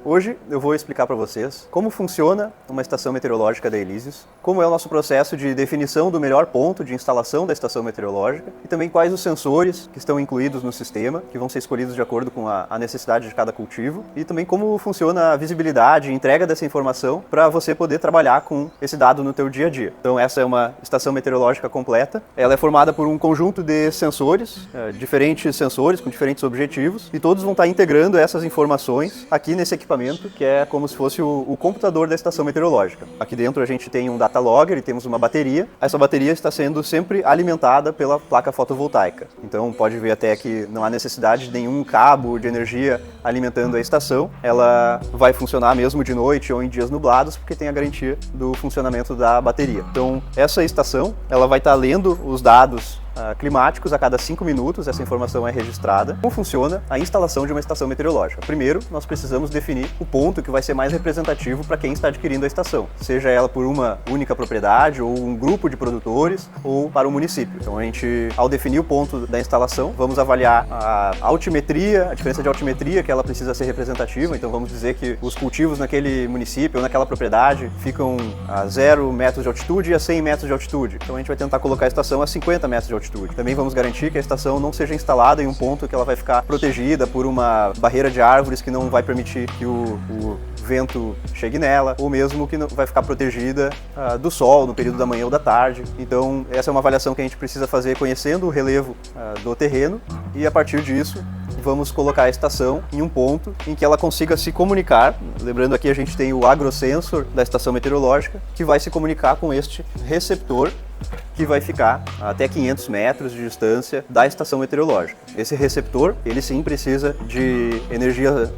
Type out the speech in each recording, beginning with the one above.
Hoje eu vou explicar para vocês como funciona uma estação meteorológica da Elysius, como é o nosso processo de definição do melhor ponto de instalação da estação meteorológica e também quais os sensores que estão incluídos no sistema, que vão ser escolhidos de acordo com a necessidade de cada cultivo, e também como funciona a visibilidade e entrega dessa informação para você poder trabalhar com esse dado no teu dia a dia. Então essa é uma estação meteorológica completa. Ela é formada por um conjunto de sensores, diferentes sensores com diferentes objetivos, e todos vão estar integrando essas informações aqui nesse equipamento, que é como se fosse o computador da estação meteorológica. Aqui dentro a gente tem um data logger e temos uma bateria. Essa bateria está sendo sempre alimentada pela placa fotovoltaica. Então pode ver até que não há necessidade de nenhum cabo de energia alimentando a estação. Ela vai funcionar mesmo de noite ou em dias nublados, porque tem a garantia do funcionamento da bateria. Então essa estação ela vai estar lendo os dados climáticos a cada 5 minutos, essa informação é registrada. Como funciona a instalação de uma estação meteorológica? Primeiro, nós precisamos definir o ponto que vai ser mais representativo para quem está adquirindo a estação, seja ela por uma única propriedade, ou um grupo de produtores, ou para o município. Então a gente, ao definir o ponto da instalação, vamos avaliar a altimetria, a diferença de altimetria, que ela precisa ser representativa. Então vamos dizer que os cultivos naquele município ou naquela propriedade ficam a 0 metros de altitude e a 100 metros de altitude. Então a gente vai tentar colocar a estação a 50 metros de altitude. Também vamos garantir que a estação não seja instalada em um ponto que ela vai ficar protegida por uma barreira de árvores que não vai permitir que o vento chegue nela, ou mesmo que não vai ficar protegida do sol no período da manhã ou da tarde. Então essa é uma avaliação que a gente precisa fazer conhecendo o relevo do terreno, e a partir disso vamos colocar a estação em um ponto em que ela consiga se comunicar. Lembrando aqui a gente tem o agrosensor da estação meteorológica, que vai se comunicar com este receptor, que vai ficar até 500 metros de distância da estação meteorológica. Esse receptor, ele sim precisa de energia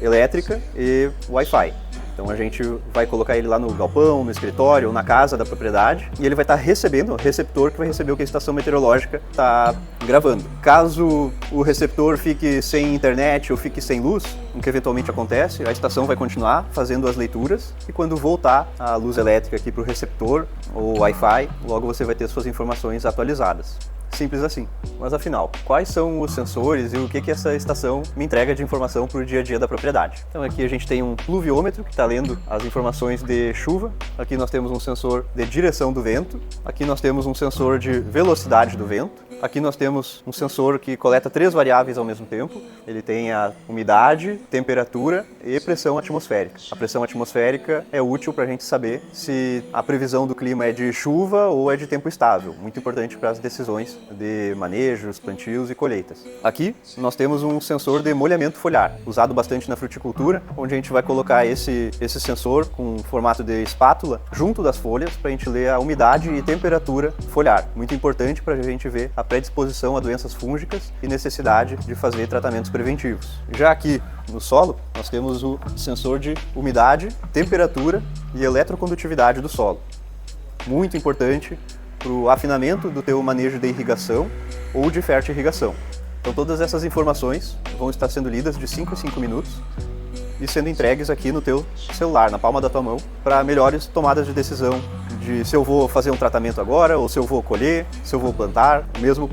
elétrica e Wi-Fi. Então a gente vai colocar ele lá no galpão, no escritório ou na casa da propriedade, e ele vai estar recebendo, o receptor que vai receber o que a estação meteorológica está gravando. Caso o receptor fique sem internet ou fique sem luz, o que eventualmente acontece, a estação vai continuar fazendo as leituras, e quando voltar a luz elétrica aqui para o receptor ou Wi-Fi, logo você vai ter suas informações atualizadas. Simples assim. Mas afinal, quais são os sensores e o que essa estação me entrega de informação para o dia a dia da propriedade? Então aqui a gente tem um pluviômetro que está lendo as informações de chuva. Aqui nós temos um sensor de direção do vento. Aqui nós temos um sensor de velocidade do vento. Aqui nós temos um sensor que coleta 3 variáveis ao mesmo tempo. Ele tem a umidade, temperatura e pressão atmosférica. A pressão atmosférica é útil para a gente saber se a previsão do clima é de chuva ou é de tempo estável. Muito importante para as decisões de manejos, plantios e colheitas. Aqui nós temos um sensor de molhamento foliar, usado bastante na fruticultura, onde a gente vai colocar esse sensor com formato de espátula junto das folhas para a gente ler a umidade e temperatura foliar. Muito importante para a gente ver a predisposição a doenças fúngicas e necessidade de fazer tratamentos preventivos. Já aqui no solo, nós temos o sensor de umidade, temperatura e eletrocondutividade do solo. Muito importante para o afinamento do teu manejo de irrigação ou de fertirrigação. Então todas essas informações vão estar sendo lidas de 5 em 5 minutos e sendo entregues aqui no teu celular, na palma da tua mão, para melhores tomadas de decisão de se eu vou fazer um tratamento agora, ou se eu vou colher, se eu vou plantar, mesmo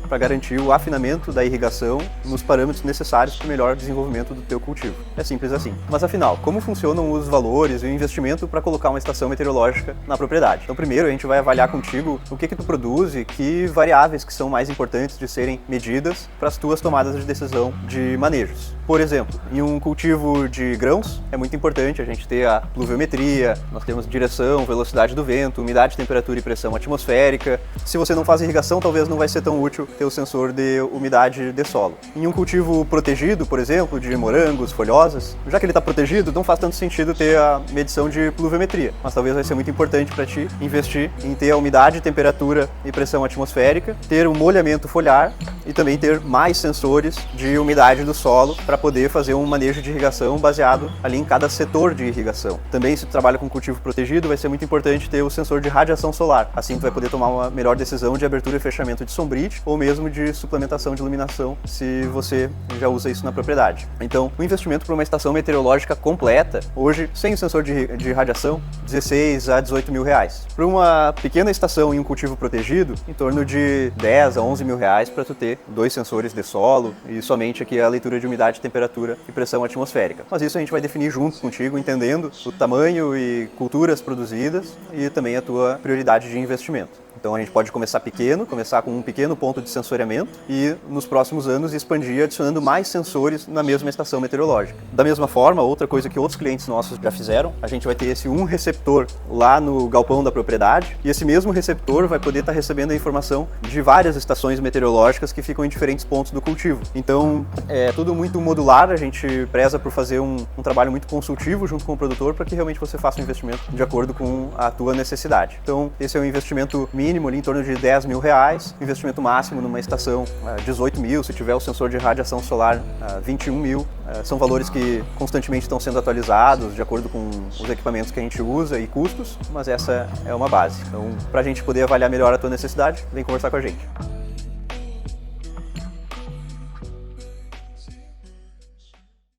para garantir o afinamento da irrigação nos parâmetros necessários para o melhor desenvolvimento do teu cultivo. É simples assim. Mas afinal, como funcionam os valores e o investimento para colocar uma estação meteorológica na propriedade? Então primeiro a gente vai avaliar contigo o que tu produz e que variáveis que são mais importantes de serem medidas para as tuas tomadas de decisão de manejos. Por exemplo, em um cultivo de grãos, é muito importante a gente ter a pluviometria, nós temos direção, velocidade do vento, umidade, temperatura e pressão atmosférica. Se você não faz irrigação, talvez não vai ser tão útil ter o sensor de umidade de solo. Em um cultivo protegido, por exemplo, de morangos, folhosas, já que ele está protegido, não faz tanto sentido ter a medição de pluviometria, mas talvez vai ser muito importante para ti investir em ter a umidade, temperatura e pressão atmosférica, ter o molhamento foliar e também ter mais sensores de umidade do solo para poder fazer um manejo de irrigação baseado ali em cada setor de irrigação. Também, se tu trabalha com cultivo protegido, vai ser muito importante ter o sensor de radiação solar. Assim tu vai poder tomar uma melhor decisão de abertura e fechamento de sombrite ou mesmo de suplementação de iluminação, se você já usa isso na propriedade. Então, o investimento para uma estação meteorológica completa, hoje, sem o sensor de radiação, 16 a 18 mil reais. Para uma pequena estação em um cultivo protegido, em torno de 10 a 11 mil reais para tu ter 2 sensores de solo e somente aqui a leitura de umidade temperatura e pressão atmosférica. Mas isso a gente vai definir junto contigo, entendendo o tamanho e culturas produzidas e também a tua prioridade de investimento. Então a gente pode começar pequeno, começar com um pequeno ponto de sensoriamento e nos próximos anos expandir adicionando mais sensores na mesma estação meteorológica. Da mesma forma, outra coisa que outros clientes nossos já fizeram, a gente vai ter esse um receptor lá no galpão da propriedade e esse mesmo receptor vai poder estar recebendo a informação de várias estações meteorológicas que ficam em diferentes pontos do cultivo. Então é tudo muito modular, a gente preza por fazer um trabalho muito consultivo junto com o produtor para que realmente você faça um investimento de acordo com a tua necessidade. Então esse é um investimento mínimo ali em torno de 10 mil reais, investimento máximo numa estação 18 mil, se tiver o sensor de radiação solar 21 mil, são valores que constantemente estão sendo atualizados de acordo com os equipamentos que a gente usa e custos, mas essa é uma base. Então, para a gente poder avaliar melhor a tua necessidade, vem conversar com a gente.